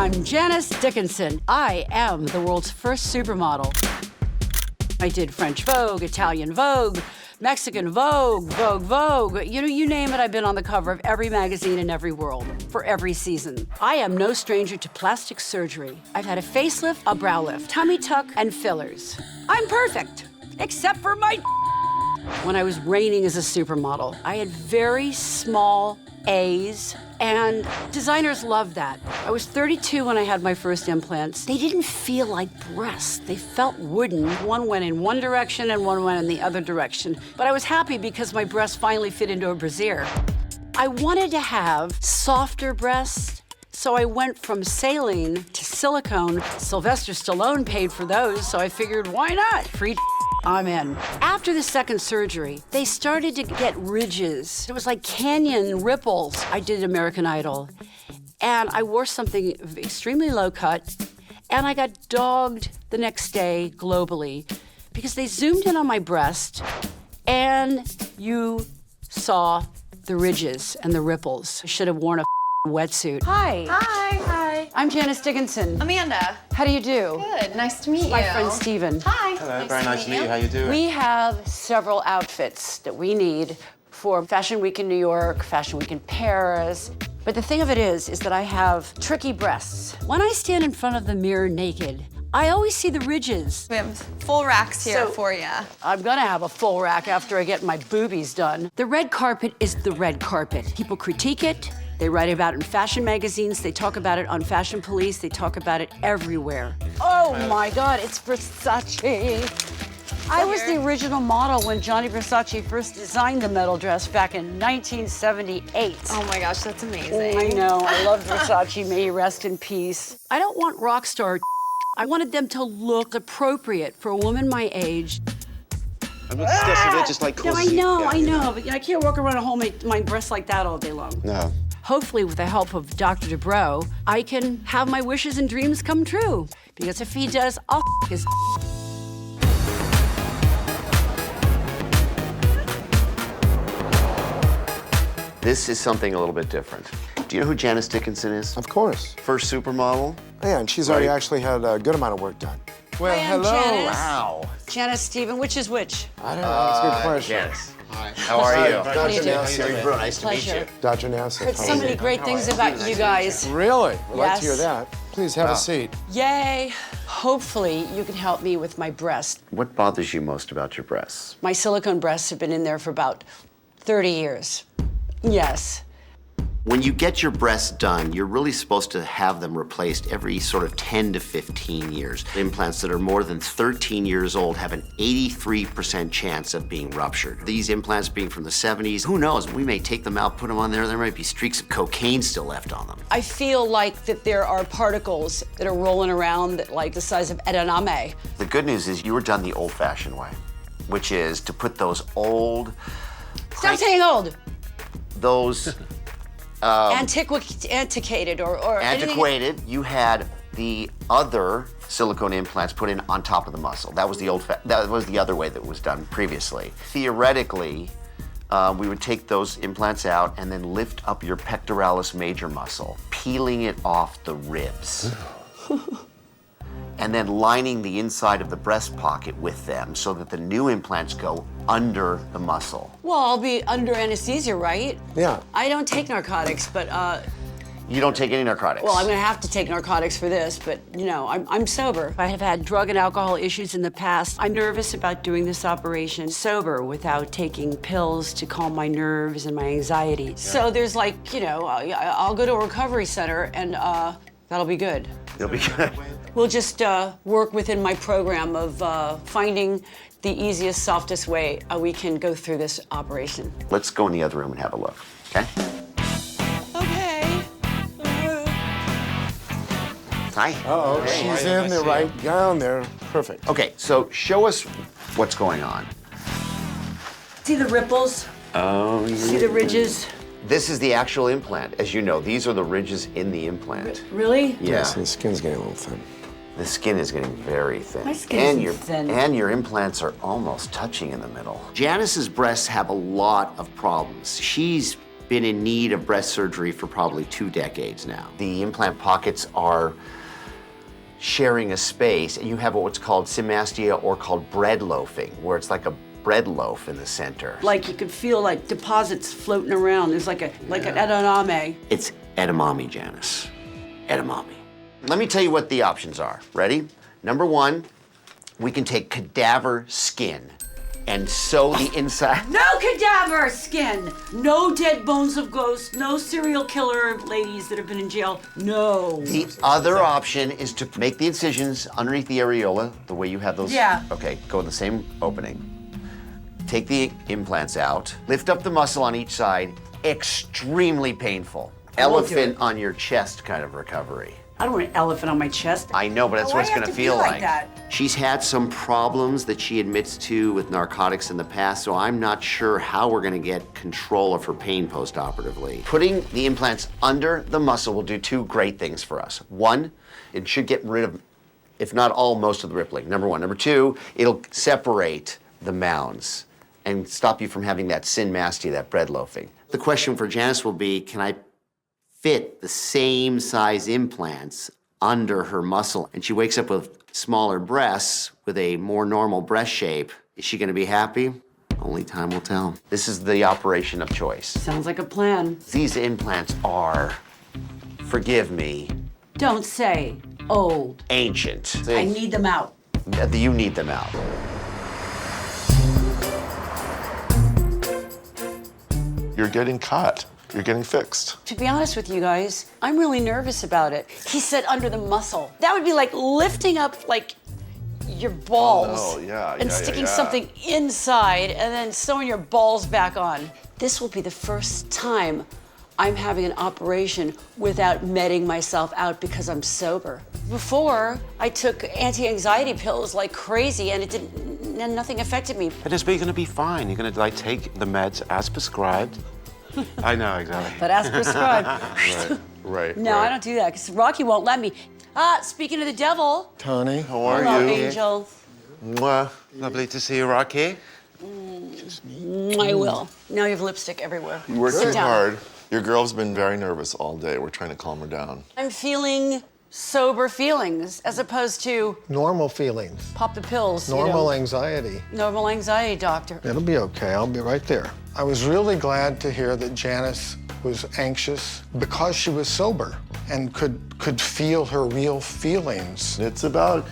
I'm Janice Dickinson. I am the world's first supermodel. I did French Vogue, Italian Vogue, Mexican Vogue, Vogue. You name it, I've been on the cover of every magazine in every world for every season. I am no stranger to plastic surgery. I've had a facelift, a brow lift, tummy tuck, and fillers. I'm perfect, except for my When I was reigning as a supermodel, I had very small A's, and designers loved that. I was 32 when I had my first implants. They didn't feel like breasts. They felt wooden. One went in one direction and one went in the other direction. But I was happy because my breasts finally fit into a brassiere. I wanted to have softer breasts, so I went from saline to silicone. Sylvester Stallone paid for those, so I figured, why not? Free I'm in. After the second surgery, they started to get ridges. It was like canyon ripples. I did American Idol, and I wore something extremely low cut, and I got dogged the next day globally because they zoomed in on my breast, and you saw the ridges and the ripples. I should have worn a wetsuit. Hi. Hi. Hi. I'm Janice Dickinson. Amanda. How do you do? Good. Nice to meet you. My friend Steven. Hi. Hello, very nice to meet you. How you doing? We have several outfits that we need for Fashion Week in New York, Fashion Week in Paris. But the thing of it is that I have tricky breasts. When I stand in front of the mirror naked, I always see the ridges. We have full racks here for you. I'm gonna have a full rack after I get my boobies done. The red carpet is the red carpet. People critique it. They write about it in fashion magazines. They talk about it on Fashion Police. They talk about it everywhere. Oh my God, it's Versace. I was the original model when Gianni Versace first designed the metal dress back in 1978. Oh my gosh, that's amazing. I know, I love Versace, may he rest in peace. I don't want rock star. I wanted them to look appropriate for a woman my age. I'm not discussing it, just like No, I know, but I can't walk around and hold my breasts like that all day long. No. Hopefully, with the help of Dr. Dubrow, I can have my wishes and dreams come true. Because if he does, I'll his. This is something a little bit different. Do you know who Janice Dickinson is? Of course. First supermodel? Yeah, and she's already actually had a good amount of work done. Well, hello. Janice. Wow. Janice, Steven, which is which? I don't know. It's a good question. Janice. Hi. How are you? How do you do? Nassif. Nice to meet you. Dr. Nassif. Heard so many great things about you guys. Really? We'd like to hear Yes. that. Please have a seat. Yay. Hopefully, you can help me with my breast. What bothers you most about your breasts? My silicone breasts have been in there for about 30 years. Yes. When you get your breasts done, you're really supposed to have them replaced every sort of 10 to 15 years. Implants that are more than 13 years old have an 83% chance of being ruptured. These implants being from the 70s, who knows? We may take them out, put them on there might be streaks of cocaine still left on them. I feel like that there are particles that are rolling around that like the size of edamame. The good news is you were done the old-fashioned way, which is to put those old... Stop saying old. Those... Antiquated or antiquated. You had the other silicone implants put in on top of the muscle. That was the that was the other way that was done previously. Theoretically, we would take those implants out and then lift up your pectoralis major muscle, peeling it off the ribs. And then lining the inside of the breast pocket with them so that the new implants go under the muscle. Well, I'll be under anesthesia, right? Yeah. I don't take narcotics, but You don't take any narcotics? well, I'm gonna have to take narcotics for this, but you know, I'm sober. I have had drug and alcohol issues in the past. I'm nervous about doing this operation sober without taking pills to calm my nerves and my anxiety. Yeah. So there's like, you know, I'll go to a recovery center and that'll be good. You'll be good. We'll just work within my program of finding the easiest, softest way we can go through this operation. Let's go in the other room and have a look, okay? Okay. Hi. Uh-oh, she's in the right gown there. Perfect. Okay, so show us what's going on. See the ripples? Oh, yeah. See the ridges? This is the actual implant. As you know, these are the ridges in the implant. Really? Yeah. So the skin's getting a little thin. The skin is getting very thin. My skin is thin. And your implants are almost touching in the middle. Janice's breasts have a lot of problems. She's been in need of breast surgery for probably 2 decades now. The implant pockets are sharing a space, and you have what's called symastia or called bread loafing, where it's like a bread loaf in the center. Like you could feel like deposits floating around. There's like an edamame. It's edamame, Janice. Edamame. Let me tell you what the options are. Ready? Number 1, we can take cadaver skin and sew the inside. No cadaver skin! No dead bones of ghosts, no serial killer ladies that have been in jail, no. The other option is to make the incisions underneath the areola, the way you have those. Yeah. Okay, go in the same opening. Take the implants out, lift up the muscle on each side, extremely painful. I won't do Elephant it. on your chest kind of recovery. I don't want an elephant on my chest. I know, but that's Why what it's do you gonna have to feel be like like. that? She's had some problems that she admits to with narcotics in the past, so I'm not sure how we're gonna get control of her pain post-operatively. Putting the implants under the muscle will do 2 great things for us. 1, it should get rid of, if not all, most of the rippling, number 1. Number 2, it'll separate the mounds and stop you from having that symastia, that bread loafing. The question for Janice will be, can I fit the same size implants under her muscle? And she wakes up with smaller breasts with a more normal breast shape. Is she gonna be happy? Only time will tell. This is the operation of choice. Sounds like a plan. These implants are, forgive me, Don't say old. ancient. I need them out. You need them out. You're getting caught. You're getting fixed. To be honest with you guys, I'm really nervous about it. He said under the muscle. That would be like lifting up like your balls Oh, no. Yeah, and yeah, sticking yeah. something inside and then sewing your balls back on. This will be the first time I'm having an operation without meting myself out because I'm sober. Before, I took anti-anxiety pills like crazy and nothing affected me. But you're gonna be fine. You're gonna like take the meds as prescribed. I know, exactly. But as prescribed. Right. No, I don't do that because Rocky won't let me. Speaking of the devil. Tony, How are Hello, you? Angel. Mwah. Lovely to see you, Rocky. I will. Now you have lipstick everywhere. You work Sit too down. hard. Your girl's been very nervous all day. We're trying to calm her down. I'm feeling sober feelings as opposed to Normal feelings, pop the pills. normal anxiety. Normal anxiety, doctor. It'll be okay. I'll be right there. I was really glad to hear that Janice was anxious because she was sober and could feel her real feelings. It's about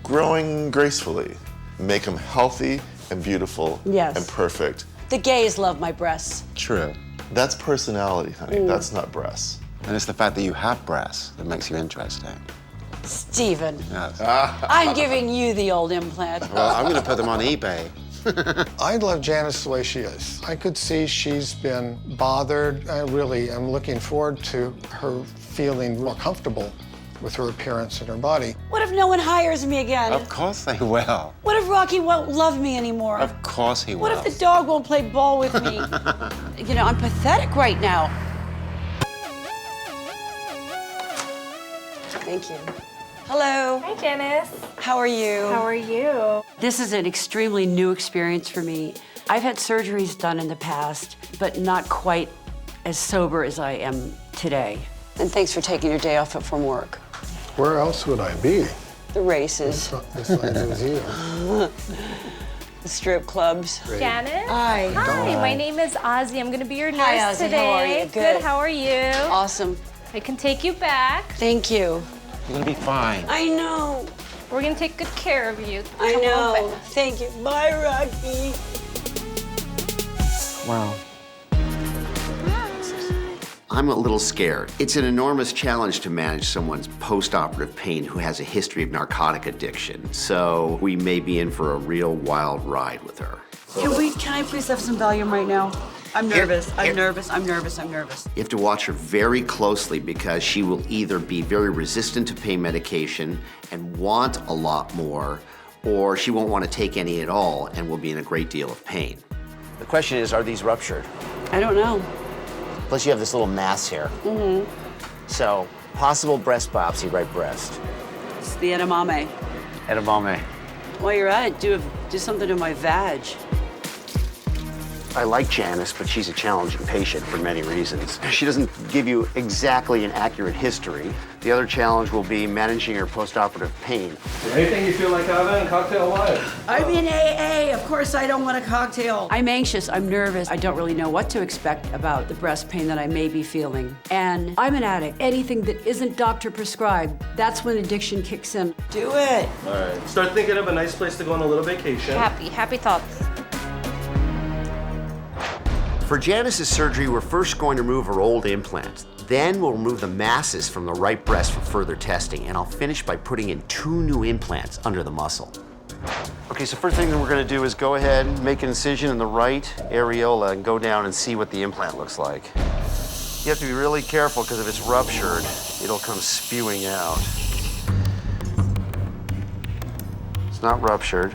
growing gracefully. Make them healthy and beautiful Yes. and perfect. The gays love my breasts. True. That's personality, honey. That's not breasts. And it's the fact that you have breasts that makes you interesting. Steven, Yes. I'm giving you the old implant. Well, I'm gonna put them on eBay. I love Janice the way she is. I could see she's been bothered. I really am looking forward to her feeling more comfortable with her appearance and her body. What if no one hires me again? Of course they will. What if Rocky won't love me anymore? Of course he will. What if the dog won't play ball with me? You know, I'm pathetic right now. Thank you. Hello. Hi, Janice. How are you? How are you? This is an extremely new experience for me. I've had surgeries done in the past, but not quite as sober as I am today. And thanks for taking your day off from work. Where else would I be The races, besides with you? the strip clubs. Janice? Hi. Hi, my name is Ozzy. I'm gonna be your nurse Hi, Ozzy. today. How are you? Good. How are you? Awesome. I can take you back. Thank you. You're gonna be fine. I know. We're gonna take good care of you. I Come on know. back. Thank you. Bye, Rocky. Wow. I'm a little scared. It's an enormous challenge to manage someone's post-operative pain who has a history of narcotic addiction. So we may be in for a real wild ride with her. Can I please have some Valium right now? I'm nervous. Here. I'm nervous. I'm nervous. I'm nervous. You have to watch her very closely because she will either be very resistant to pain medication and want a lot more, or she won't want to take any at all and will be in a great deal of pain. The question is, are these ruptured? I don't know. Plus you have this little mass here. Mm-hmm. So, possible breast biopsy, right breast. It's the edamame. Edamame. While you're at it, do something to my vag. I like Janice, but she's a challenging patient for many reasons. She doesn't give you exactly an accurate history. The other challenge will be managing her postoperative pain. Anything you feel like having, cocktail-wise? I'm in AA. Of course I don't want a cocktail. I'm anxious. I'm nervous. I don't really know what to expect about the breast pain that I may be feeling. And I'm an addict. Anything that isn't doctor prescribed, that's when addiction kicks in. Do it. All right. Start thinking of a nice place to go on a little vacation. Happy thoughts. For Janice's surgery, we're first going to remove her old implants. Then we'll remove the masses from the right breast for further testing, and I'll finish by putting in 2 new implants under the muscle. Okay, so first thing that we're gonna do is go ahead and make an incision in the right areola and go down and see what the implant looks like. You have to be really careful because if it's ruptured, it'll come spewing out. It's not ruptured,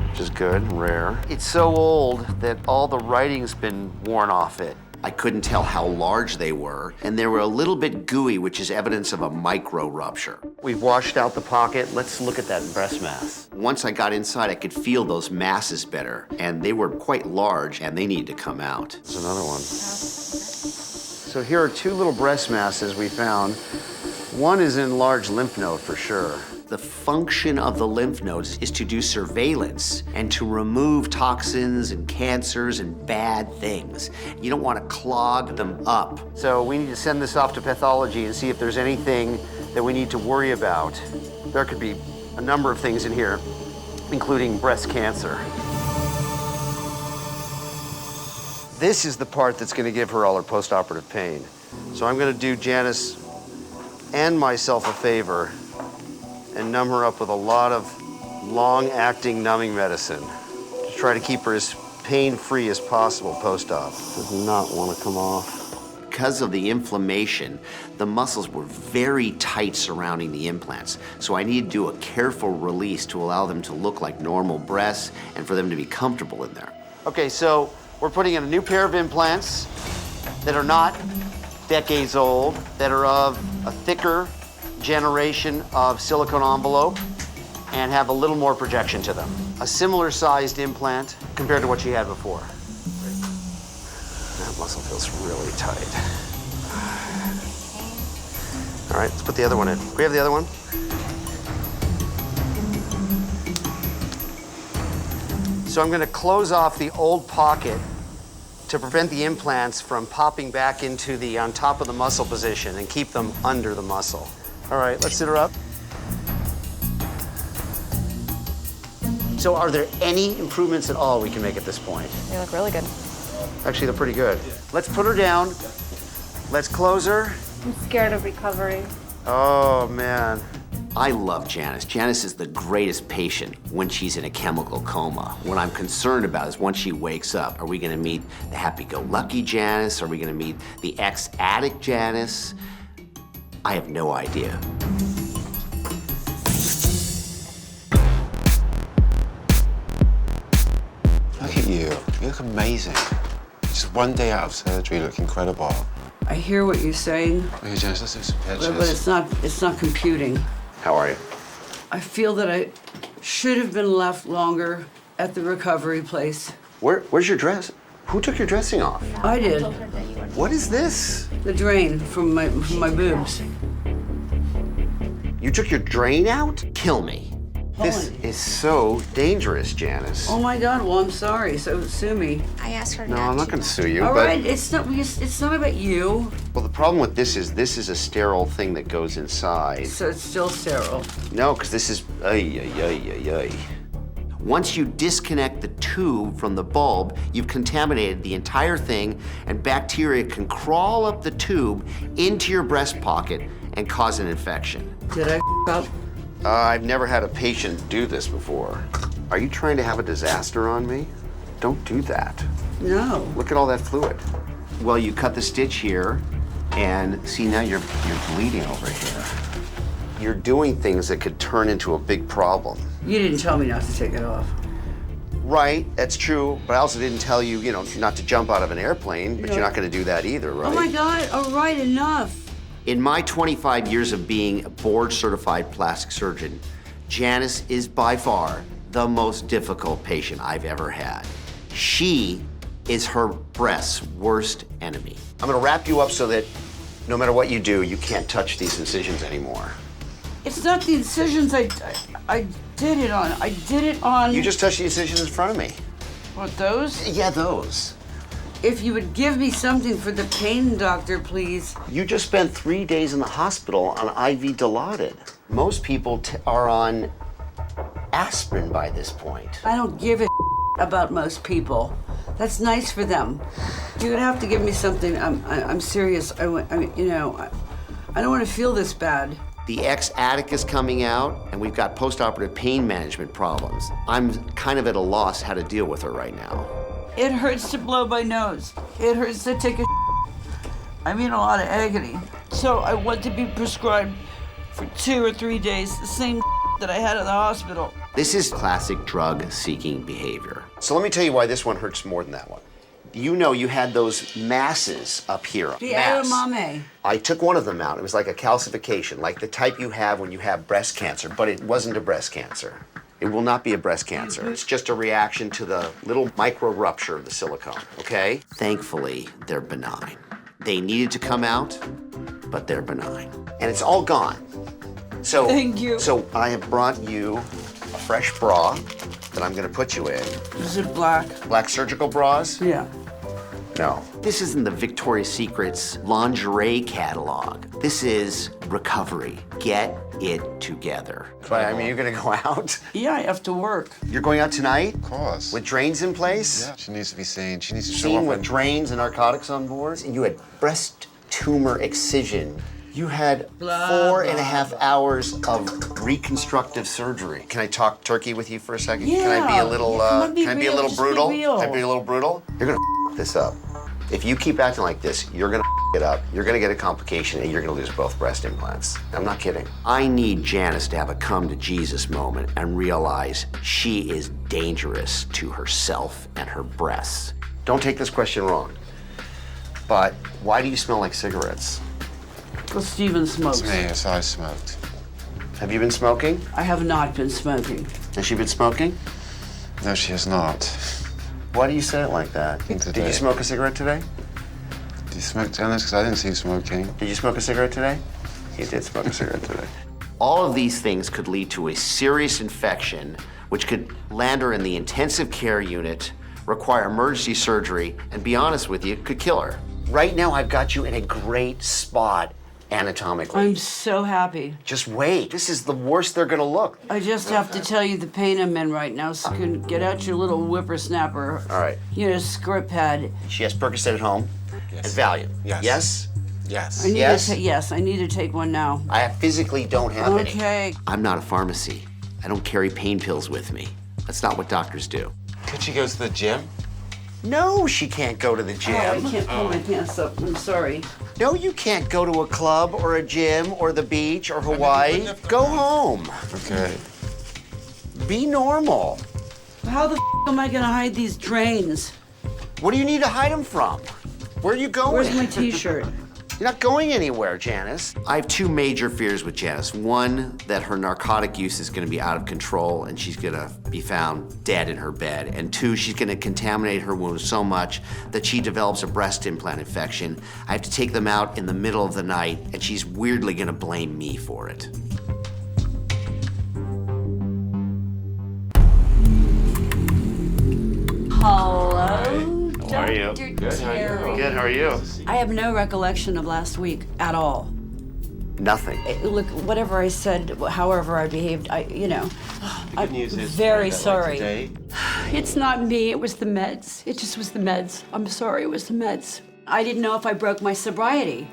which is good and rare. It's so old that all the writing's been worn off it. I couldn't tell how large they were, and they were a little bit gooey, which is evidence of a micro rupture. We've washed out the pocket. Let's look at that breast mass. Once I got inside, I could feel those masses better, and they were quite large, and they needed to come out. There's another one. So here are 2 little breast masses we found. One is in large lymph node for sure. The function of the lymph nodes is to do surveillance and to remove toxins and cancers and bad things. You don't want to clog them up. So we need to send this off to pathology and see if there's anything that we need to worry about. There could be a number of things in here, including breast cancer. This is the part that's going to give her all her postoperative pain. So I'm going to do Janice and myself a favor and numb her up with a lot of long-acting numbing medicine to try to keep her as pain-free as possible post-op. Does not want to come off. Because of the inflammation, the muscles were very tight surrounding the implants. So I need to do a careful release to allow them to look like normal breasts and for them to be comfortable in there. Okay, so we're putting in a new pair of implants that are not decades old, that are of a thicker generation of silicone envelope and have a little more projection to them. A similar sized implant compared to what she had before. That muscle feels really tight. All right, let's put the other one in. We have the other one? So I'm gonna close off the old pocket to prevent the implants from popping back into the on top of the muscle position and keep them under the muscle. All right, let's sit her up. So are there any improvements at all we can make at this point? They look really good. Actually, they're pretty good. Let's put her down. Let's close her. I'm scared of recovery. Oh, man. I love Janice. Janice is the greatest patient when she's in a chemical coma. What I'm concerned about is once she wakes up, are we gonna meet the happy-go-lucky Janice? Are we gonna meet the ex-addict Janice? I have no idea. Look at you. You look amazing. Just one day out of surgery, you look incredible. I hear what you're saying, Okay, Janice, let's do some pictures. but it's not computing. How are you? I feel that I should have been left longer at the recovery place. Where's your dress? Who took your dressing off? I did. What is this? The drain from my boobs. You took your drain out? Kill me. This Holy. is so dangerous, Janice. Oh my God, well, I'm sorry, so sue me. I asked her No, not I'm not to. gonna sue you, All but... right, it's not about you, Well, the problem with this is a sterile thing that goes inside. so it's still sterile. No, because this is, ay. Once you disconnect the tube from the bulb, you've contaminated the entire thing, and bacteria can crawl up the tube into your breast pocket and cause an infection. Did I up? I've never had a patient do this before. Are you trying to have a disaster on me? Don't do that. No. Look at all that fluid. Well, you cut the stitch here, and see, now you're bleeding over here. You're doing things that could turn into a big problem. You didn't tell me not to take it off. Right, that's true, but I also didn't tell you, not to jump out of an airplane, but you're not gonna do that either, right? Oh my God, all right, enough. In my 25 years of being a board-certified plastic surgeon, Janice is by far the most difficult patient I've ever had. She is her breast's worst enemy. I'm gonna wrap you up so that no matter what you do, you can't touch these incisions anymore. It's not the incisions I did it on. I did it on... You just touched the incisions in front of me. What, those? Yeah, those. If you would give me something for the pain, doctor, please. You just spent 3 days in the hospital on IV Dilaudid. Most people are on aspirin by this point. I don't give a about most people. That's nice for them. You're gonna have to give me something. I'm serious. I don't want to feel this bad. The ex-attic is coming out, and we've got post-operative pain management problems. I'm kind of at a loss how to deal with her right now. It hurts to blow my nose. It hurts to take a I'm in a lot of agony. So I want to be prescribed for 2 or 3 days the same that I had in the hospital. This is classic drug-seeking behavior. So let me tell you why this one hurts more than that one. You know you had those masses up here. The edamame. I took one of them out. It was like a calcification, like the type you have when you have breast cancer, but it wasn't a breast cancer. It will not be a breast cancer. It's just a reaction to the little micro rupture of the silicone, okay? Thankfully, they're benign. They needed to come out, but they're benign. And it's all gone. So, thank you. So I have brought you a fresh bra that I'm gonna put you in. Is it black? Black surgical bras? Yeah. No. This isn't the Victoria's Secret's lingerie catalog. This is recovery. Get it together. But I mean, you're gonna go out? Yeah, I have to work. You're going out tonight? Of course. With drains in place? Yeah, she needs to be seen. She needs to show Seen up. with drains and narcotics on board? And you had breast tumor excision. You had 4.5 hours of reconstructive surgery. Can I talk turkey with you for a second? Yeah. Can I be a little, Can I be real? Just be brutal? real. Can I be a little brutal? You're gonna this up. If you keep acting like this, you're gonna it up. You're gonna get a complication and you're gonna lose both breast implants. I'm not kidding. I need Janice to have a come to Jesus moment and realize she is dangerous to herself and her breasts. Don't take this question wrong, but why do you smell like cigarettes? Well, Steven smokes. It's me, yes, I smoked. Have you been smoking? I have not been smoking. Has she been smoking? No, she has not. Why do you say it like that? Did you smoke a cigarette today? Did you smoke, Janice? Because I didn't see you smoking. Did you smoke a cigarette today? You did smoke a cigarette today. All of these things could lead to a serious infection, which could land her in the intensive care unit, require emergency surgery, and be honest with you, could kill her. Right now, I've got you in a great spot anatomically. I'm so happy. Just wait. This is the worst they're gonna look. I just have to tell you the pain I'm in right now, so you can get out your little whippersnapper. All right. You know, script pad. She has Percocet at home. Yes. And Valium. Yes. Yes? Yes. I need Yes? yes, I need to take one now. I physically don't have any. Okay. I'm not a pharmacy. I don't carry pain pills with me. That's not what doctors do. Could she go to the gym? No, she can't go to the gym. Oh, I can't pull my pants up. I'm sorry. No, you can't go to a club or a gym or the beach or Hawaii. Go home. Okay. Be normal. How the am I gonna hide these drains? What do you need to hide them from? Where are you going? Where's my t-shirt? You're not going anywhere, Janice. I have two major fears with Janice. One, that her narcotic use is gonna be out of control and she's gonna be found dead in her bed. And two, she's gonna contaminate her wound so much that she develops a breast implant infection. I have to take them out in the middle of the night and she's weirdly gonna blame me for it. Hello? How are you? Good, how are you? Good, how are you? I have no recollection of last week at all. Nothing. Look, whatever I said, however I behaved, I'm very sorry. It's not me, it was the meds. It just was the meds. I'm sorry, it was the meds. I didn't know if I broke my sobriety.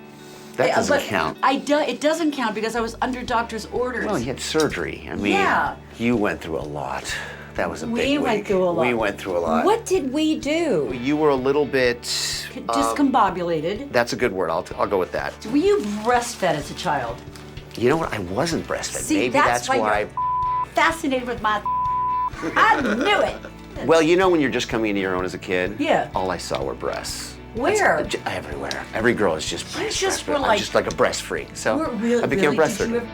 That doesn't count. It doesn't count because I was under doctor's orders. Well, you had surgery. I mean, yeah. You went through a lot. That was a big week. We went through a lot. We went through a lot. What did we do? You were a little bit... discombobulated. That's a good word. I'll go with that. Were you breastfed as a child? You know what? I wasn't breastfed. See, Maybe that's why... You're fascinated with my... I knew it. Well, you know when you're just coming into your own as a kid? Yeah. All I saw were breasts. Where? Everywhere. Every girl is just breast. You just were I'm like... just like a breast freak. So Really, I became a breast did you surgeon.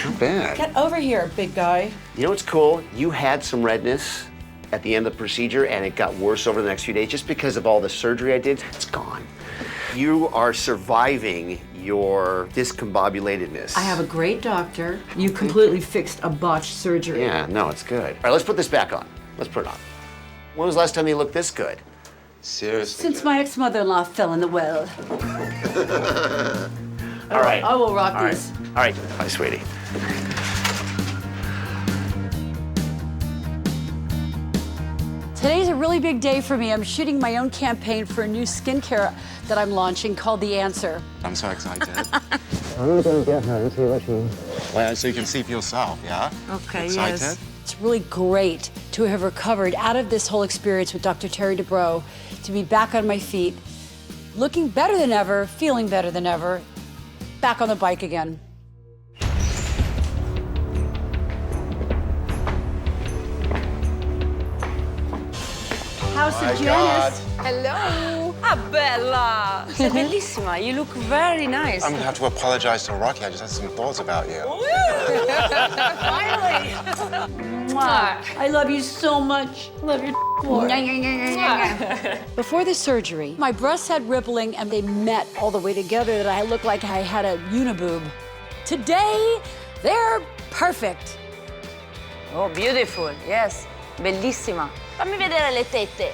Not bad. Get over here, big guy. You know what's cool? You had some redness at the end of the procedure, and it got worse over the next few days just because of all the surgery I did. It's gone. You are surviving your discombobulatedness. I have a great doctor. You completely fixed a botched surgery. Yeah, no, it's good. All right, let's put this back on. Let's put it on. When was the last time you looked this good? Seriously. Since my ex-mother-in-law fell in the well. All right. I will rock All right. these. All right. Bye, sweetie. Today's a really big day for me. I'm shooting my own campaign for a new skincare that I'm launching called The Answer. I'm so excited. I'm really going to get her and see what she... Well, so you can see for yourself, yeah? Okay, excited? yes. It's really great to have recovered out of this whole experience with Dr. Terry Dubrow, to be back on my feet, looking better than ever, feeling better than ever, back on the bike again. House of Janice. Hello. Ah, bella. Sei bellissima. You look very nice. I'm gonna have to apologize to Rocky. I just had some thoughts about you. Finally. Mwah. I love you so much. Love you more. Before the surgery, my breasts had rippling and they met all the way together that I looked like I had a uniboob. Today, they're perfect. Oh, beautiful. Yes. Bellissima. Fammi vedere le tette.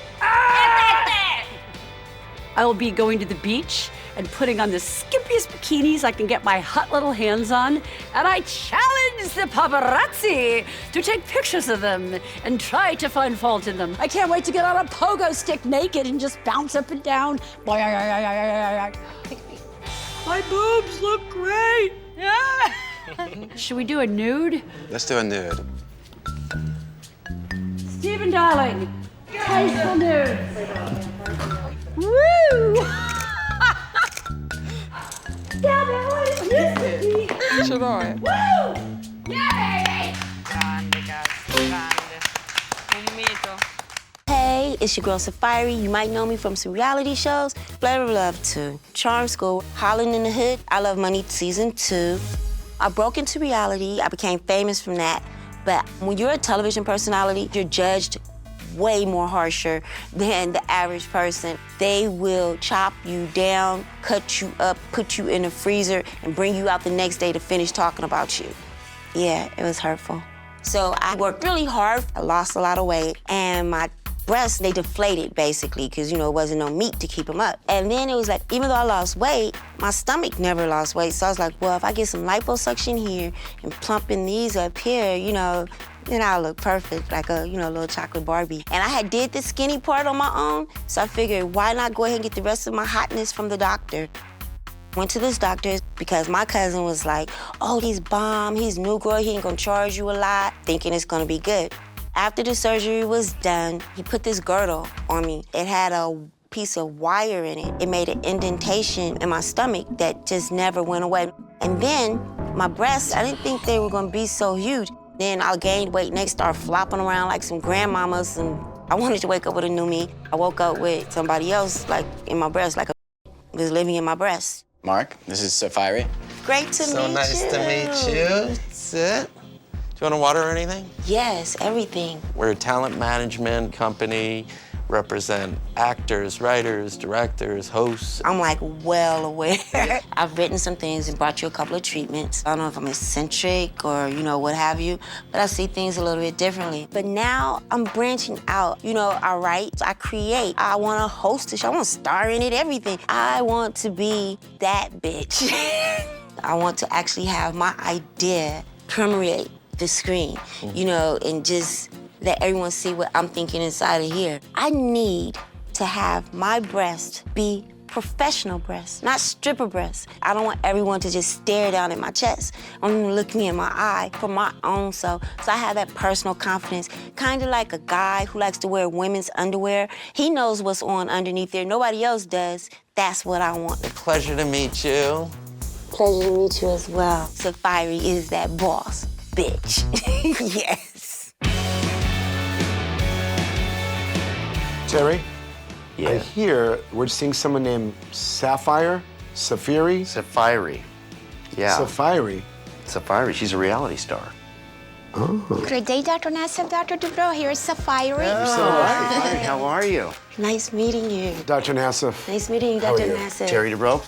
I will be going to the beach and putting on the skimpiest bikinis I can get my hot little hands on, and I challenge the paparazzi to take pictures of them and try to find fault in them. I can't wait to get on a pogo stick naked and just bounce up and down. My boobs look great. Should we do a nude? Let's do a nude. Stephen, darling, tasteful nude. Woo! Ce l'ho, Woo! Yeah, Grande, cazzo, grande. Un mito. Hey, it's your girl Saaphyri. You might know me from some reality shows. Flavor of Love 2, Charm School, Holland in the Hood, I Love Money Season 2. I broke into reality. I became famous from that. But when you're a television personality, you're judged way more harsher than the average person. They will chop you down, cut you up, put you in a freezer, and bring you out the next day to finish talking about you. Yeah, it was hurtful. So I worked really hard. I lost a lot of weight, and my breasts, they deflated basically, because, you know, it wasn't no meat to keep them up. And then it was like, even though I lost weight, my stomach never lost weight. So I was like, well, if I get some liposuction here and plumping these up here, you know, then I'll look perfect, like a, you know, little chocolate Barbie. And I had did the skinny part on my own, so I figured, why not go ahead and get the rest of my hotness from the doctor? Went to this doctor because my cousin was like, oh, he's bomb, he's new girl, he ain't gonna charge you a lot, thinking it's gonna be good. After the surgery was done, he put this girdle on me. It had a piece of wire in it. It made an indentation in my stomach that just never went away. And then my breasts, I didn't think they were gonna be so huge. Then I gained weight, next started flopping around like some grandmamas, and I wanted to wake up with a new me. I woke up with somebody else, like in my breast, like a was living in my breast. Mark, this is Saaphyri. Great to meet you. So nice to meet you. Sit. Do you want a water or anything? Yes, everything. We're a talent management company, represent actors, writers, directors, hosts. I'm like well aware. I've written some things and brought you a couple of treatments. I don't know if I'm eccentric or, you know, what have you, but I see things a little bit differently. But now I'm branching out. You know, I write, I create. I want to host a show. I want to star in it, everything. I want to be that bitch. I want to actually have my idea permeate the screen, you know, and just let everyone see what I'm thinking inside of here. I need to have my breast be professional breasts, not stripper breasts. I don't want everyone to just stare down at my chest. I want them to look me in my eye for my own self. So I have that personal confidence, kind of like a guy who likes to wear women's underwear. He knows what's on underneath there. Nobody else does. That's what I want. Pleasure to meet you. Pleasure to meet you as well. Saaphyri is that boss bitch. Yes. Terry? Yeah. I hear we're seeing someone named Saaphyri? Saaphyri. Yeah. Saaphyri? Saaphyri, she's a reality star. Good day, Dr. Nassif, Dr. Dubrow. Here's Saaphyri. Hi, how are you? Nice meeting you. Dr. Nassif. Nice meeting you, How are Dr. you? Nassif. Terry Dubrow.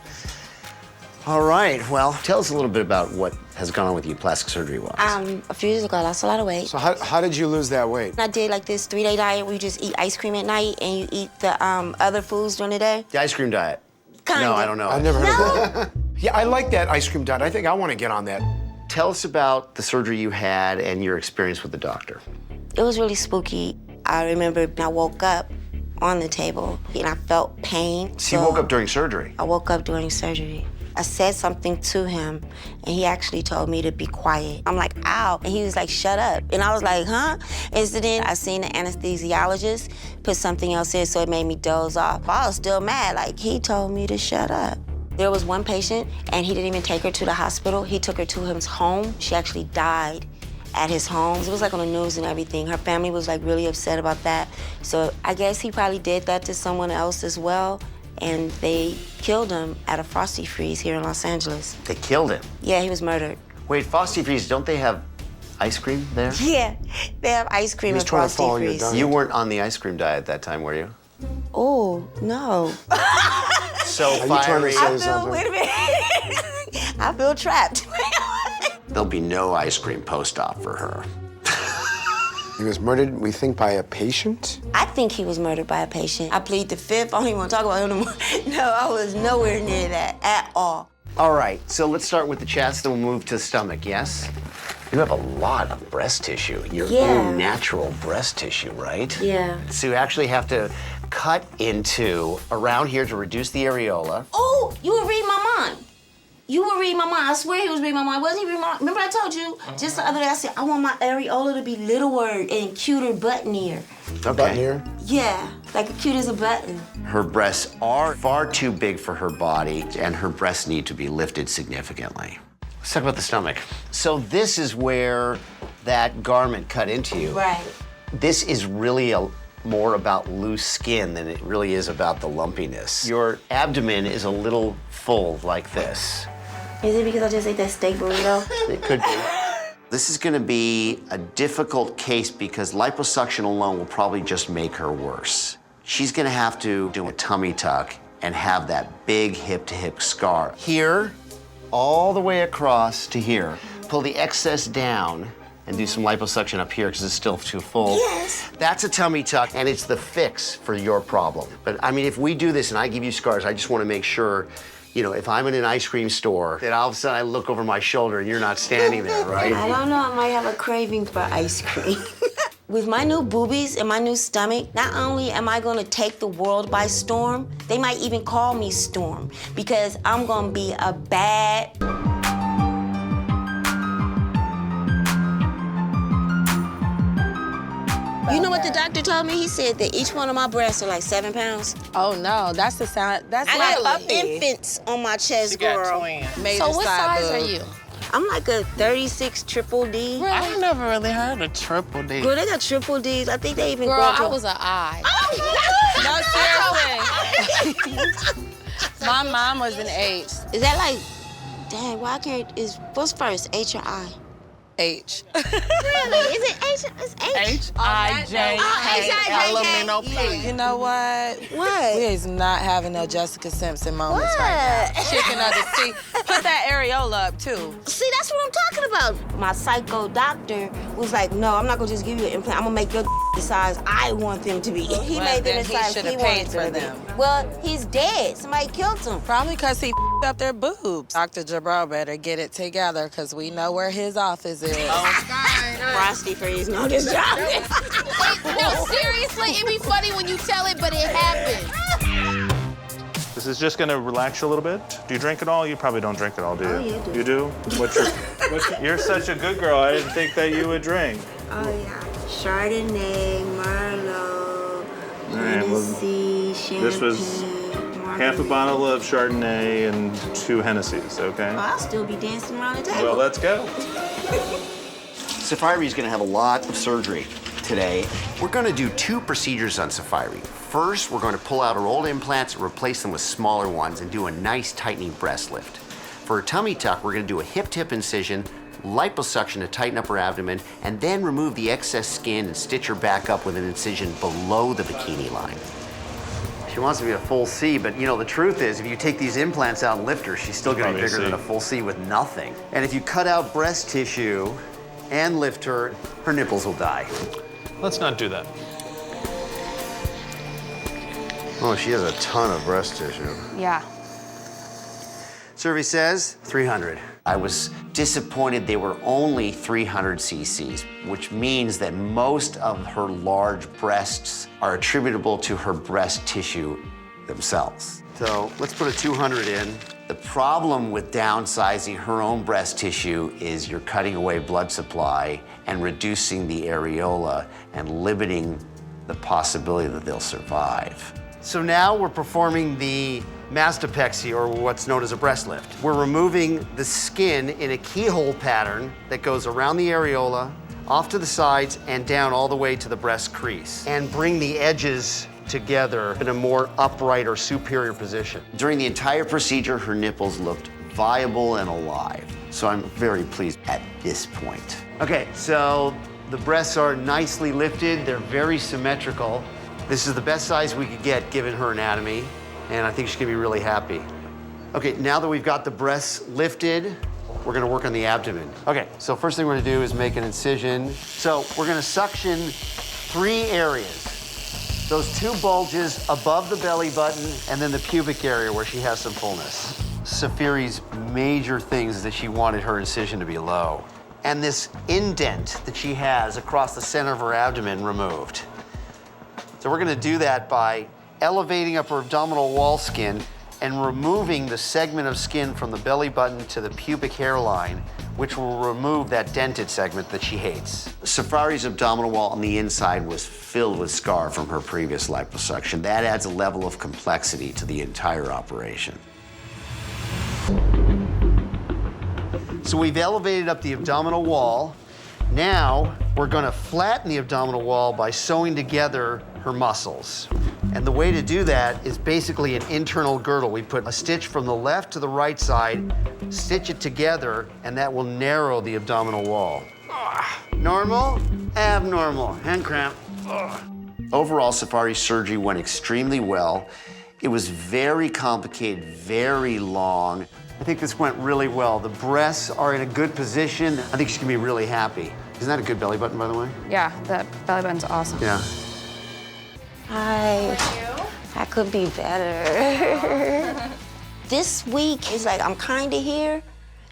All right, well, tell us a little bit about what has gone on with you plastic surgery-wise. A few years ago, I lost a lot of weight. So how did you lose that weight? I did like this 3-day diet where you just eat ice cream at night and you eat the other foods during the day. The ice cream diet. Kinda. No, I don't know. I've never heard of that. Yeah, I like that ice cream diet. I think I want to get on that. Tell us about the surgery you had and your experience with the doctor. It was really spooky. I remember I woke up on the table and I felt pain. So you woke up during surgery? I woke up during surgery. I said something to him, and he actually told me to be quiet. I'm like, ow, and he was like, shut up. And I was like, huh? And so then I seen the anesthesiologist put something else in, so it made me doze off. I was still mad, like, he told me to shut up. There was one patient, and he didn't even take her to the hospital. He took her to his home. She actually died at his home. It was like on the news and everything. Her family was like really upset about that. So I guess he probably did that to someone else as well. And they killed him at a Frosty Freeze here in Los Angeles. They killed him? Yeah, he was murdered. Wait, Frosty Freeze, don't they have ice cream there? Yeah, they have ice cream at Frosty Freeze. You weren't on the ice cream diet at that time, were you? Oh, no. So Are you trying to say something? Wait a minute. I feel trapped. There'll be no ice cream post-op for her. He was murdered, we think, by a patient? I think he was murdered by a patient. I plead the fifth. I don't even want to talk about him no more. No, I was nowhere near that at all. All right, so let's start with the chest, then we'll move to the stomach, yes? You have a lot of breast tissue, your own natural breast tissue, right? Yeah. So you actually have to cut into around here to reduce the areola. Oh, you would read my mind. You would read my mind. I swear he was reading my mind. Wasn't he reading my mind? Remember I told you just the other day, I said, I want my areola to be littler and cuter buttonier. Okay. Buttonier? Yeah, like cute as a button. Her breasts are far too big for her body, and her breasts need to be lifted significantly. Let's talk about the stomach. So this is where that garment cut into you. Right. This is really more about loose skin than it really is about the lumpiness. Your abdomen is a little full like this. Is it because I just ate that steak burrito? It could be. This is gonna be a difficult case because liposuction alone will probably just make her worse. She's gonna have to do a tummy tuck and have that big hip-to-hip scar. Here, all the way across to here. Pull the excess down and do some liposuction up here because it's still too full. Yes. That's a tummy tuck, and it's the fix for your problem. But I mean, if we do this and I give you scars, I just want to make sure, you know, if I'm in an ice cream store, that all of a sudden I look over my shoulder and you're not standing there, right? I don't know, I might have a craving for ice cream. With my new boobies and my new stomach, not only am I gonna take the world by storm, they might even call me Storm because I'm gonna be a bad... You know what the doctor told me? He said that each one of my breasts are like 7 pounds. Oh no, that's the sound. That's I like got infants on my chest, She got girl. twins. So what size are you? I'm like a 36 triple D. Really? I never really heard of triple D. Girl, they got triple Ds. I think they even Girl, go to... I was an I. Oh, No, seriously. My mom was an H. Is that like, dang, why can't, what's first, H or I? H. Really? Is it H? It's H. H-I-J-A-L-M-N-O-P. You know what? What? We is not having no Jessica Simpson moments right now. Chicken of the sea. Put that areola up too. See, that's what I'm talking about. My psycho doctor was like, no, I'm not gonna just give you an implant. I'm gonna make your the size I want them to be. He Well, made them then the he size should he have wanted paid for them. them. Well, he's dead. Somebody killed him. Probably because he up their boobs. Dr. Dubrow better get it together because we know where his office is. Frosty Freeze, no, this job. No, seriously, it'd be funny when you tell it, but it happened. This is just gonna relax you a little bit. Do you drink it all? You probably don't drink it all, do you? Oh, yeah, I do. You do? You're such a good girl. I didn't think that you would drink. Oh, yeah. Chardonnay, Merlot, right, well, Hennessy, champagne. This was half a bottle of Chardonnay and 2 Hennessy's, okay? Oh, I'll still be dancing around the table. Well, let's go. Saaphyri is going to have a lot of surgery today. We're going to do 2 procedures on Saaphyri. First, we're going to pull out her old implants and replace them with smaller ones and do a nice tightening breast lift. For her tummy tuck, we're going to do a hip-to-hip incision, liposuction to tighten up her abdomen, and then remove the excess skin and stitch her back up with an incision below the bikini line. She wants to be a full C, but you know, the truth is, if you take these implants out and lift her, she's still gonna be bigger than a full C with nothing. And if you cut out breast tissue and lift her, her nipples will die. Let's not do that. Oh, she has a ton of breast tissue. Yeah. Survey says 300. I was disappointed they were only 300 cc's, which means that most of her large breasts are attributable to her breast tissue themselves. So let's put a 200 in. The problem with downsizing her own breast tissue is you're cutting away blood supply and reducing the areola and limiting the possibility that they'll survive. So now we're performing the mastopexy, or what's known as a breast lift. We're removing the skin in a keyhole pattern that goes around the areola, off to the sides, and down all the way to the breast crease, and bring the edges together in a more upright or superior position. During the entire procedure, her nipples looked viable and alive. So I'm very pleased at this point. Okay, so the breasts are nicely lifted. They're very symmetrical. This is the best size we could get given her anatomy, and I think she's gonna be really happy. Okay, now that we've got the breasts lifted, we're gonna work on the abdomen. Okay, so first thing we're gonna do is make an incision. So we're gonna suction 3 areas. Those 2 bulges above the belly button, and then the pubic area where she has some fullness. Saaphyri's major things is that she wanted her incision to be low. And this indent that she has across the center of her abdomen removed. So we're gonna do that by elevating up her abdominal wall skin and removing the segment of skin from the belly button to the pubic hairline, which will remove that dented segment that she hates. Saaphyri's abdominal wall on the inside was filled with scar from her previous liposuction. That adds a level of complexity to the entire operation. So we've elevated up the abdominal wall. Now we're gonna flatten the abdominal wall by sewing together her muscles. And the way to do that is basically an internal girdle. We put a stitch from the left to the right side, stitch it together, and that will narrow the abdominal wall. Normal, abnormal, hand cramp. Overall, Saaphyri's surgery went extremely well. It was very complicated, very long. I think this went really well. The breasts are in a good position. I think she's gonna be really happy. Isn't that a good belly button, by the way? Yeah, that belly button's awesome. Yeah. Hi. I could be better. This week is like I'm kind of here,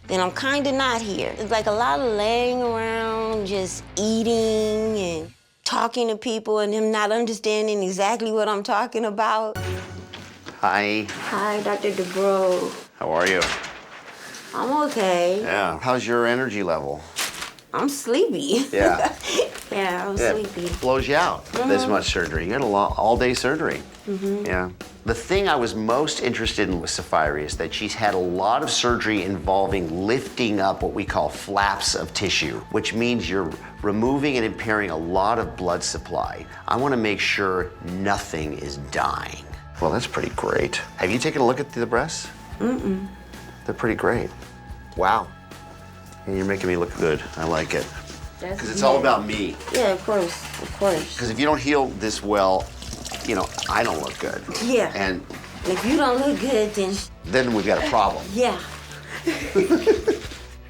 then I'm kind of not here. It's like a lot of laying around, just eating and talking to people and them not understanding exactly what I'm talking about. Hi. Hi, Dr. Dubrow. How are you? I'm okay. Yeah. How's your energy level? I'm sleepy. Yeah. Yeah, I'm sleepy. Blows you out, this much surgery. You had a all-day surgery. Yeah. The thing I was most interested in with Saaphyri is that she's had a lot of surgery involving lifting up what we call flaps of tissue, which means you're removing and impairing a lot of blood supply. I want to make sure nothing is dying. Well, that's pretty great. Have you taken a look at the breasts? Mm-mm. They're pretty great. Wow. And you're making me look good. I like it. Because it's all about me. Yeah, of course, of course. Because if you don't heal this well, you know, I don't look good. Yeah. And if you don't look good, then we've got a problem. Yeah.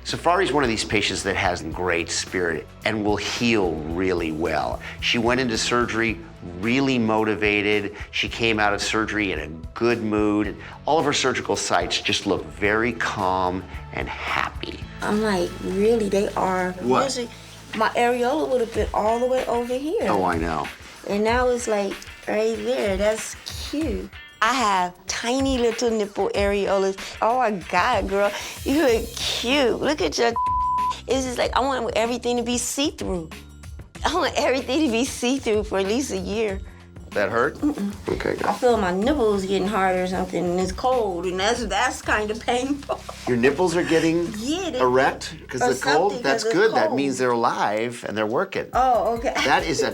Saaphyri's one of these patients that has great spirit and will heal really well. She went into surgery really motivated. She came out of surgery in a good mood. All of her surgical sites just look very calm and happy. I'm like, really, they are. What? Usually, my areola would have been all the way over here. Oh, I know. And now it's like right there. That's cute. I have tiny little nipple areolas. Oh my God, girl, you look cute. Look at your. It's just like I want everything to be see-through. I want everything to be see-through for at least a year. That hurt? Mm-mm. Okay, good. I feel my nipples getting hard or something, and it's cold, and that's kind of painful. Your nipples are getting erect because or the cold? something, That's 'cause it's good. That cold. means they're alive and they're working. Oh, okay. That is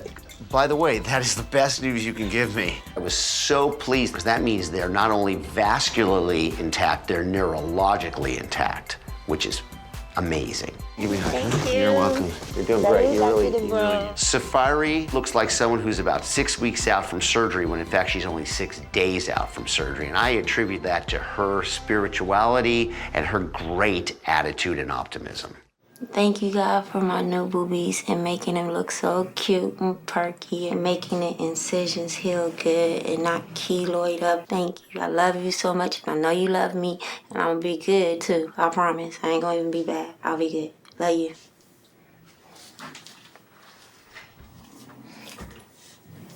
by the way, that is the best news you can give me. I was so pleased because that means they're not only vascularly intact, they're neurologically intact, which is amazing. Give me a hug. Thank you. You're welcome. You're doing Love great. you, You're really, Dr. you're really Dubrow. Saaphyri looks like someone who's about 6 weeks out from surgery when in fact she's only 6 days out from surgery. And I attribute that to her spirituality and her great attitude and optimism. Thank you, God, for my new boobies and making them look so cute and perky and making the incisions heal good and not keloid up. Thank you. I love you so much. I know you love me, and I'm gonna be good too. I promise. I ain't gonna even be bad. I'll be good. Love you.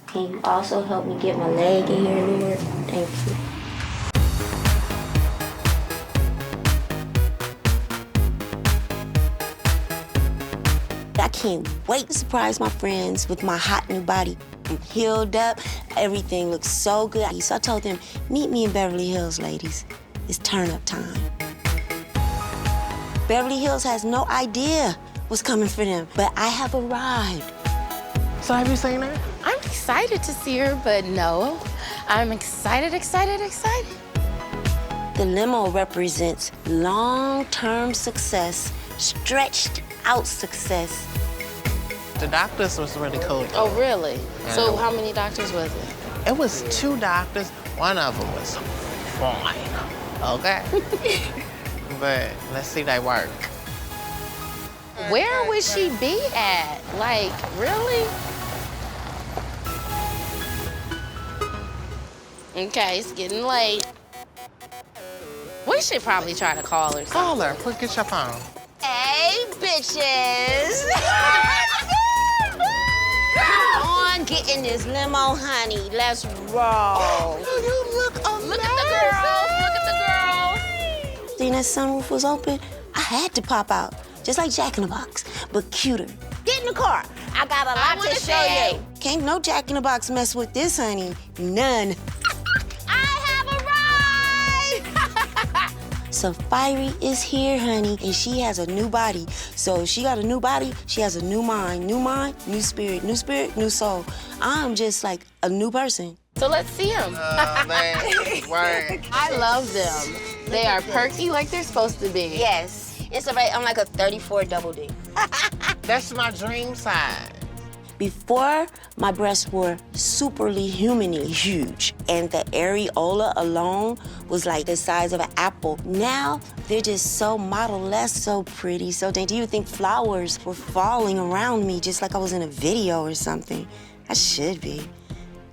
Can you also help me get my leg in here, Lord? Thank you. I can't wait to surprise my friends with my hot new body. I'm healed up. Everything looks so good. So I told them, meet me in Beverly Hills, ladies. It's turn-up time. Beverly Hills has no idea what's coming for them, but I have arrived. So have you seen her? I'm excited to see her, but no. I'm excited. The limo represents long-term success, stretched out success. The doctors was really cool. Oh, really? So how many doctors was it? It was 2 doctors. One of them was fine, okay? But let's see they work. Where would she be at? Like, really? Okay, it's getting late. We should probably try to call her. Call her, quick, get your phone. Hey, bitches! Come on, get in this limo, honey. Let's roll. You look amazing. Look at the girls. Seeing that sunroof was open, I had to pop out. Just like Jack in the Box, but cuter. Get in the car. I got a lot to show you. Can't no Jack in the Box mess with this, honey. None. Saaphyri is here, honey, and she has a new body. So she got a new body, she has a new mind, new spirit, new soul. I'm just like a new person. So let's see them. I love them. They are perky like they're supposed to be. Yes. It's alright, I'm like a 34 double D. That's my dream size. Before, my breasts were superhumanly huge, and the areola alone was like the size of an apple. Now, they're just so model-less, so pretty, so dainty. You would think flowers were falling around me just like I was in a video or something. I should be,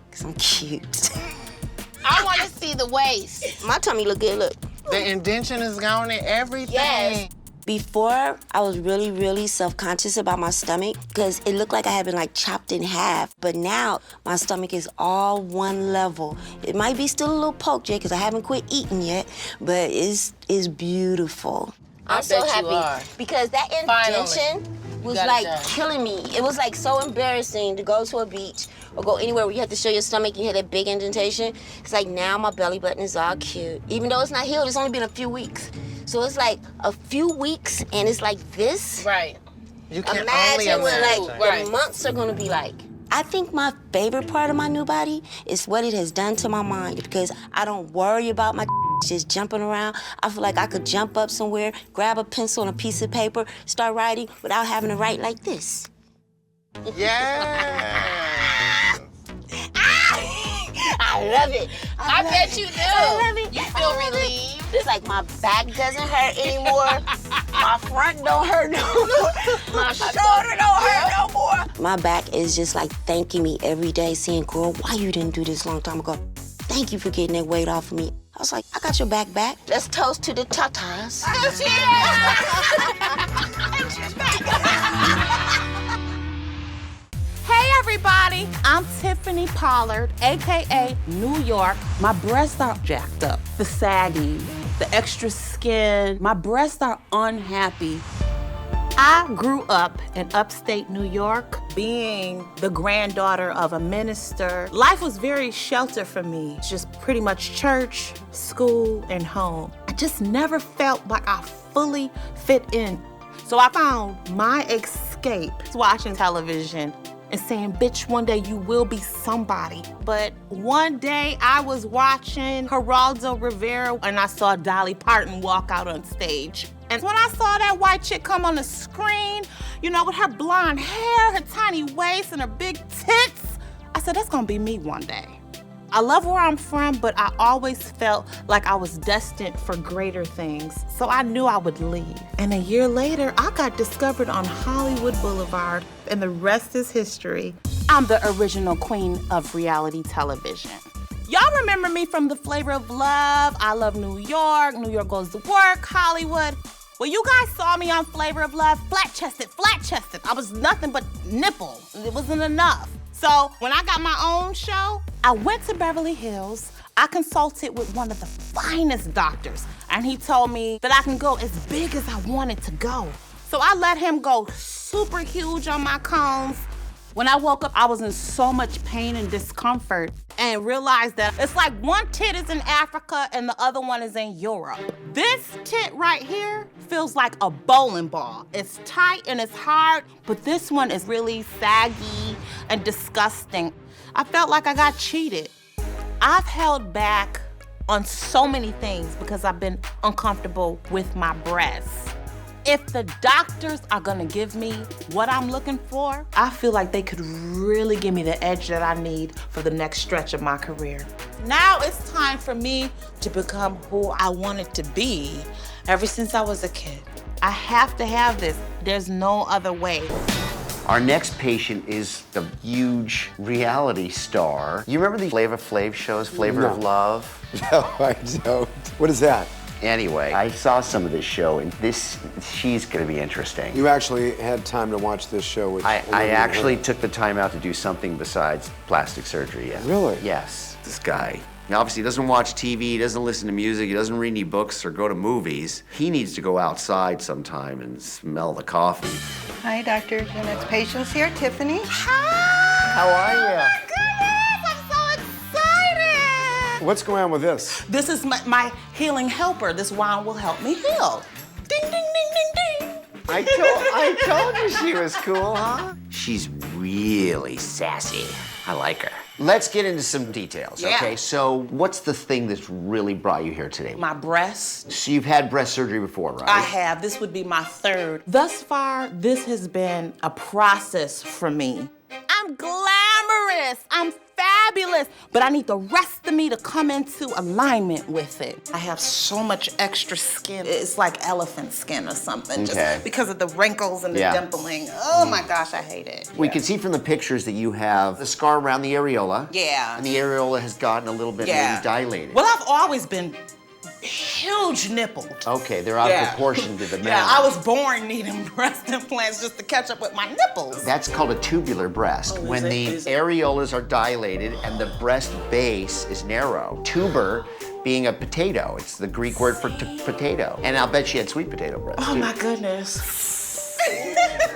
because I'm cute. I want to see the waist. My tummy look good, look. The indention is gone and everything. Yes. Before, I was really self-conscious about my stomach because it looked like I had been like chopped in half. But now, my stomach is all one level. It might be still a little poke, Jay, because I haven't quit eating yet, but it's beautiful. I'm so happy because that indention was like killing me. It was like so embarrassing to go to a beach or go anywhere where you have to show your stomach and you have that big indentation. It's like now my belly button is all cute. Even though it's not healed, it's only been a few weeks. So it's like a few weeks and it's like this. Right. You can imagine what like the months are gonna be like. I think my favorite part of my new body is what it has done to my mind because I don't worry about my just jumping around. I feel like I could jump up somewhere, grab a pencil and a piece of paper, start writing without having to write like this. Yeah. I love it. I bet you do. I love it. You feel relieved. It's like my back doesn't hurt anymore. My front don't hurt no more. My shoulder don't hurt no more. My back is just like thanking me every day, saying, girl, why you didn't do this a long time ago? Thank you for getting that weight off of me. I was like, I got your back back. Let's toast to the tatas. Hey everybody, I'm Tiffany Pollard, AKA New York. My breasts are jacked up, the sagging, the extra skin. My breasts are unhappy. I grew up in upstate New York, being the granddaughter of a minister. Life was very sheltered for me, just pretty much church, school, and home. I just never felt like I fully fit in. So I found my escape watching television and saying, bitch, one day you will be somebody. But one day I was watching Geraldo Rivera and I saw Dolly Parton walk out on stage. And when I saw that white chick come on the screen, you know, with her blonde hair, her tiny waist, and her big tits, I said, that's gonna be me one day. I love where I'm from, but I always felt like I was destined for greater things, so I knew I would leave. And a year later, I got discovered on Hollywood Boulevard, and the rest is history. I'm the original queen of reality television. Y'all remember me from The Flavor of Love, I Love New York Goes to Work, Hollywood. Well, you guys saw me on Flavor of Love, flat-chested. I was nothing but nipple. It wasn't enough. So when I got my own show, I went to Beverly Hills. I consulted with one of the finest doctors, and he told me that I can go as big as I wanted to go. So I let him go super huge on my cones. When I woke up, I was in so much pain and discomfort and realized that it's like one tit is in Africa and the other one is in Europe. This tit right here feels like a bowling ball. It's tight and it's hard, but this one is really saggy and disgusting. I felt like I got cheated. I've held back on so many things because I've been uncomfortable with my breasts. If the doctors are gonna give me what I'm looking for, I feel like they could really give me the edge that I need for the next stretch of my career. Now it's time for me to become who I wanted to be ever since I was a kid. I have to have this. There's no other way. Our next patient is a huge reality star. You remember the Flavor Flav shows, Flavor of Love? No, I don't. What is that? Anyway, I saw some of this show, and she's gonna be interesting. You actually had time to watch this show, which I actually took the time out to do something besides plastic surgery, yeah. Really? Yes, this guy. Now, obviously, he doesn't watch TV, he doesn't listen to music, he doesn't read any books or go to movies. He needs to go outside sometime and smell the coffee. Hi, Doctor. Your next patient's here, Tiffany. Hi! How are you? Oh my goodness, I'm so excited! What's going on with this? This is my healing helper. This wine will help me heal. Ding, ding, ding, ding, ding. I told you she was cool, huh? She's really sassy. I like her. Let's get into some details, okay? So what's the thing that's really brought you here today? My breasts. So you've had breast surgery before, right? I have. This would be my third. Thus far, this has been a process for me. I'm glamorous. I'm fabulous. But I need the rest of me to come into alignment with it. I have so much extra skin. It's like elephant skin or something. Okay. Just because of the wrinkles and the dimpling. Oh my gosh, I hate it. We can see from the pictures that you have the scar around the areola. Yeah. And the areola has gotten a little bit maybe dilated. Well, I've always been huge nippled. Okay, they're out of proportion to the man. Yeah, I was born needing breast implants just to catch up with my nipples. That's called a tubular breast. When the areolas are dilated and the breast base is narrow. Tuber being a potato. It's the Greek word for potato. And I'll bet she had sweet potato breast. Oh too. my goodness.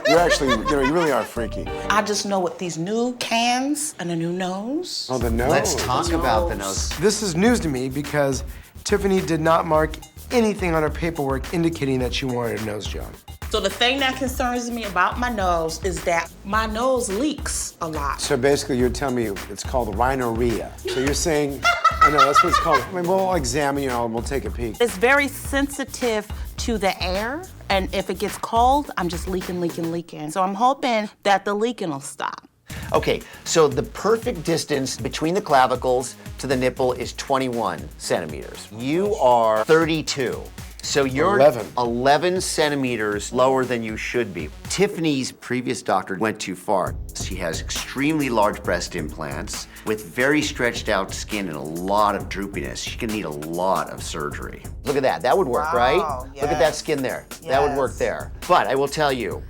You're actually, you really are freaky. I just know with these new cans and a new nose. Oh, the nose. Let's talk about the nose. This is news to me because Tiffany did not mark anything on her paperwork indicating that she wanted a nose job. So the thing that concerns me about my nose is that my nose leaks a lot. So basically you're telling me it's called rhinorrhea. So you're saying, I know, that's what it's called. I mean, we'll examine you and we'll take a peek. It's very sensitive to the air, and if it gets cold, I'm just leaking. So I'm hoping that the leaking will stop. Okay, so the perfect distance between the clavicles to the nipple is 21 centimeters. You are 32. So you're 11 centimeters lower than you should be. Tiffany's previous doctor went too far. She has extremely large breast implants with very stretched out skin and a lot of droopiness. She can need a lot of surgery. Look at that, that would work, right? Yes. Look at that skin there. Yes. That would work there. But I will tell you,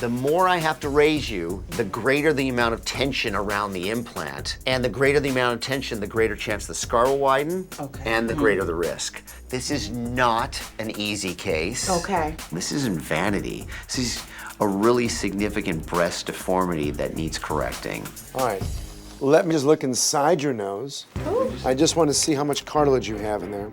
the more I have to raise you, the greater the amount of tension around the implant. And the greater the amount of tension, the greater chance the scar will widen, and the greater the risk. This is not an easy case. Okay. This isn't vanity. This is a really significant breast deformity that needs correcting. All right, let me just look inside your nose. Ooh. I just want to see how much cartilage you have in there.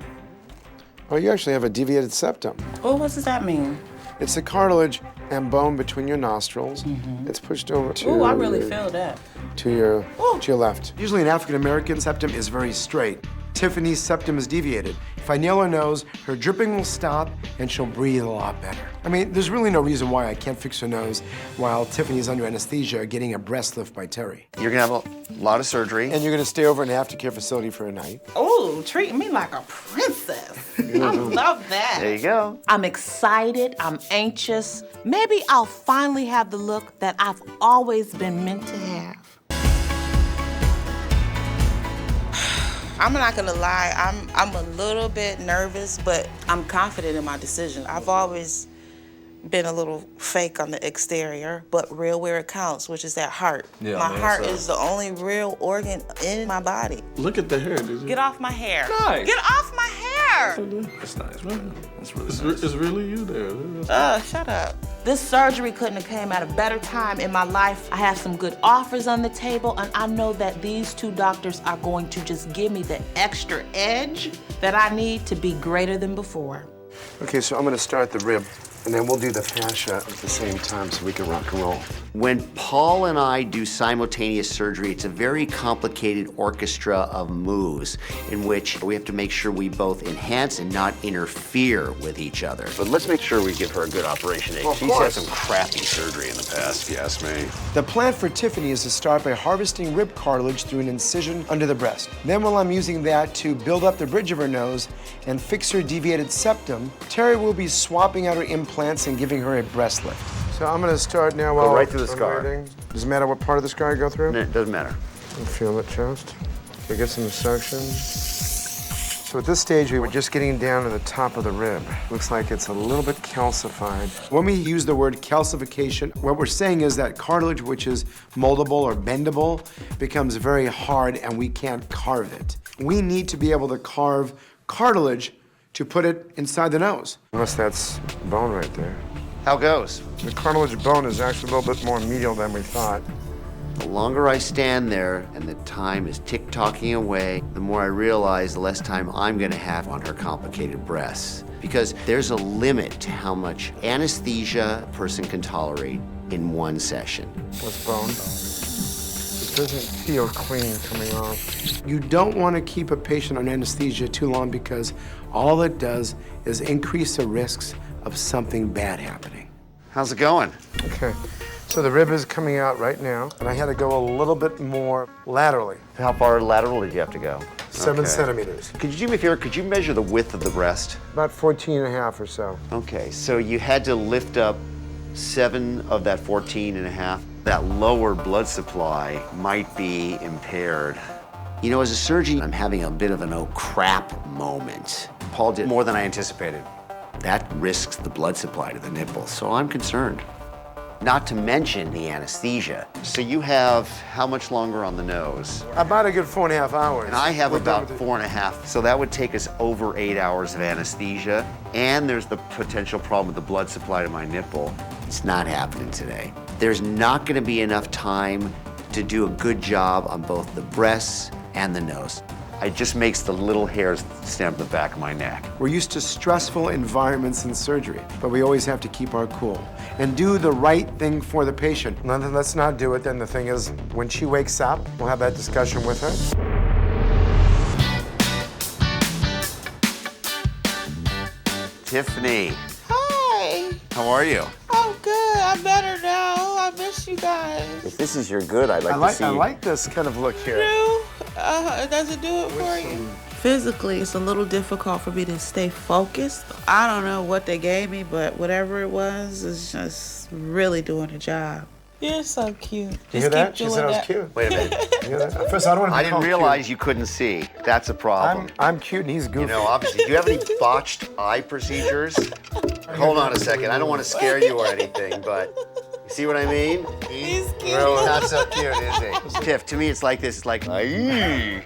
Oh, you actually have a deviated septum. Oh, what does that mean? It's the cartilage and bone between your nostrils. It's pushed over to Oh, I really feel that. to your left. Usually an African American septum is very straight. Tiffany's septum is deviated. If I nail her nose, her dripping will stop and she'll breathe a lot better. I mean, there's really no reason why I can't fix her nose while Tiffany's under anesthesia getting a breast lift by Terry. You're gonna have a lot of surgery. And you're gonna stay over in an aftercare facility for a night. Oh, treat me like a princess. I love that. There you go. I'm excited, I'm anxious. Maybe I'll finally have the look that I've always been meant to have. I'm not gonna lie, I'm a little bit nervous, but I'm confident in my decision. I've always been a little fake on the exterior, but real where it counts, which is that heart. Yeah, my man, heart so- is the only real organ in my body. Look at the hair, dude. Get off my hair. Nice. Get off my hair! That's nice, man. That's really nice. It's really you there. Dude. Shut up. This surgery couldn't have came at a better time in my life. I have some good offers on the table, and I know that these two doctors are going to just give me the extra edge that I need to be greater than before. Okay, so I'm gonna start the rib, and then we'll do the fascia at the same time so we can rock and roll. When Paul and I do simultaneous surgery, it's a very complicated orchestra of moves in which we have to make sure we both enhance and not interfere with each other. But let's make sure we give her a good operation. Well, of She's had course. some crappy surgery in the past, if you ask me. The plan for Tiffany is to start by harvesting rib cartilage through an incision under the breast. Then while I'm using that to build up the bridge of her nose and fix her deviated septum, Terry will be swapping out her implants and giving her a breast lift. So I'm gonna start now Go while right through the I'm scar. waiting. Does it matter what part of the scar I go through? No, it doesn't matter. And feel it just. Okay, get some suction. So at this stage, we were just getting down to the top of the rib. Looks like it's a little bit calcified. When we use the word calcification, what we're saying is that cartilage, which is moldable or bendable, becomes very hard and we can't carve it. We need to be able to carve cartilage to put it inside the nose. Unless that's bone right there. How goes? The cartilage bone is actually a little bit more medial than we thought. The longer I stand there and the time is tick-tocking away, the more I realize the less time I'm gonna have on her complicated breasts. Because there's a limit to how much anesthesia a person can tolerate in one session. What's bone? It doesn't feel clean coming off. You don't want to keep a patient on anesthesia too long because all it does is increase the risks of something bad happening. How's it going? Okay, so the rib is coming out right now, and I had to go a little bit more laterally. How far lateral did you have to go? 7 centimeters. Could you do me a favor? Could you measure the width of the breast? About 14 and a half or so. Okay, so you had to lift up 7 of that 14 and a half. That lower blood supply might be impaired. You know, as a surgeon, I'm having a bit of an oh crap moment. Paul did more than I anticipated. That risks the blood supply to the nipple, so I'm concerned. Not to mention the anesthesia. So you have how much longer on the nose? About a good 4.5 hours. And I have We're done about with it. 4.5. So that would take us over 8 hours of anesthesia. And there's the potential problem with the blood supply to my nipple. It's not happening today. There's not gonna be enough time to do a good job on both the breasts and the nose. It just makes the little hairs stand up the back of my neck. We're used to stressful environments in surgery, but we always have to keep our cool and do the right thing for the patient. No, then let's not do it. Then the thing is, when she wakes up, we'll have that discussion with her. Tiffany, Hi. how are you? I'm good. I'm better now. I miss you guys. If this is your good, I'd like to see I you. like this kind of look here. Does it do it for you? Physically, it's a little difficult for me to stay focused. I don't know what they gave me, but whatever it was, is just really doing the job. You're so cute. You hear that? She said I was cute. Wait a minute. You hear that? First, I don't want to be I didn't called realize you couldn't see. That's a problem. I'm cute and he's goofy. You know, obviously, do you have any botched eye procedures? Hold on a second. I don't want to scare you or anything, but you see what I mean? He's cute. Well, not so cute, is he? Tiff, to me, it's like this. It's like, aye.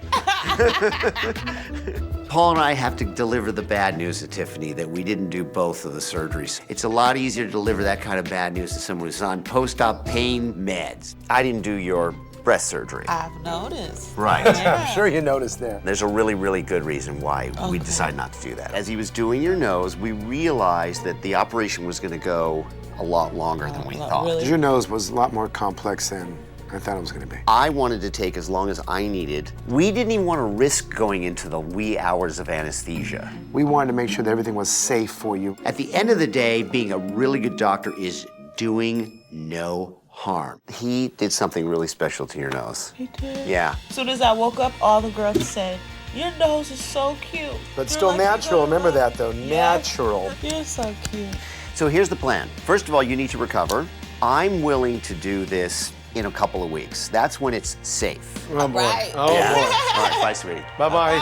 Paul and I have to deliver the bad news to Tiffany that we didn't do both of the surgeries. It's a lot easier to deliver that kind of bad news to someone who's on post-op pain meds. I didn't do your breast surgery. I've noticed. Right. I'm sure you noticed that. There's a really, really good reason why we decided not to do that. As he was doing your nose, we realized that the operation was going to go a lot longer than we thought. Your nose was a lot more complex than I thought it was gonna be. I wanted to take as long as I needed. We didn't even want to risk going into the wee hours of anesthesia. We wanted to make sure that everything was safe for you. At the end of the day, being a really good doctor is doing no harm. He did something really special to your nose. He did? Yeah. As soon as I woke up, all the girls said, your nose is so cute. But still natural, remember that though, natural. You're so cute. So here's the plan. First of all, you need to recover. I'm willing to do this in a couple of weeks. That's when it's safe. Oh boy. Right. Oh Yeah. boy. All right, bye, sweetie. Bye-bye.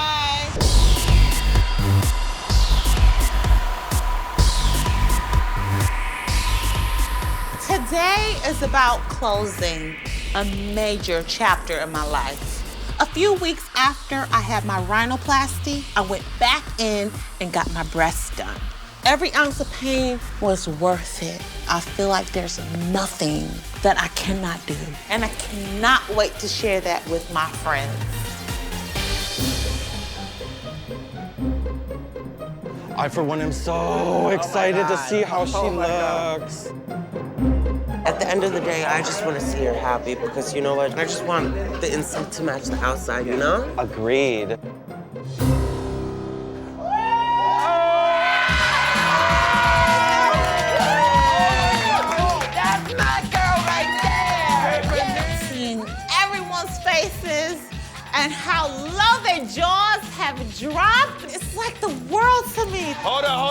Today is about closing a major chapter in my life. A few weeks after I had my rhinoplasty, I went back in and got my breasts done. Every ounce of pain was worth it. I feel like there's nothing that I cannot do. And I cannot wait to share that with my friends. I, for one, am so excited to see how she looks. At the end of the day, I just want to see her happy because you know what? I just want the inside to match the outside, you know? Agreed. That's my girl right there! Seeing everyone's faces and how low their jaws have dropped, it's like the world to me. Hold on.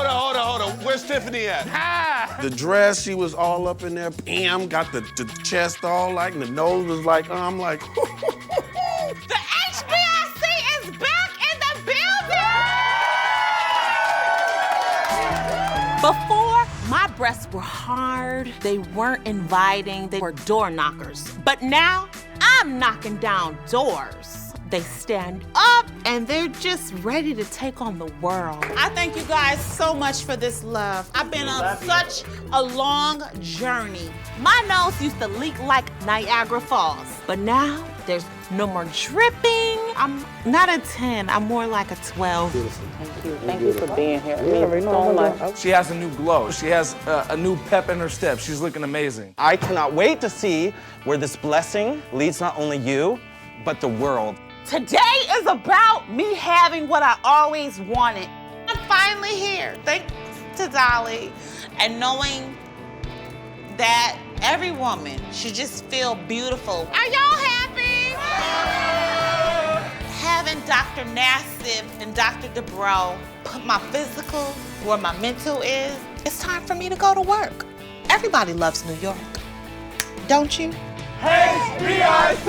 Where's Tiffany at? The dress, she was all up in there. Bam, got the chest all like, and the nose was like, I'm like, The HBIC is back in the building! Before, my breasts were hard, they weren't inviting, they were door knockers. But now, I'm knocking down doors. They stand up and they're just ready to take on the world. I thank you guys so much for this love. I've been on such a long journey. My nose used to leak like Niagara Falls, but now there's no more dripping. I'm not a 10, I'm more like a 12. Thank you for being here. It means so much. She has a new glow. She has a new pep in her step. She's looking amazing. I cannot wait to see where this blessing leads not only you, but the world. Today is about me having what I always wanted. I'm finally here, thanks to Dolly, and knowing that every woman should just feel beautiful. Are y'all happy? Having Dr. Nassif and Dr. Dubrow put my physical where my mental is, it's time for me to go to work. Everybody loves New York, don't you? HBIC!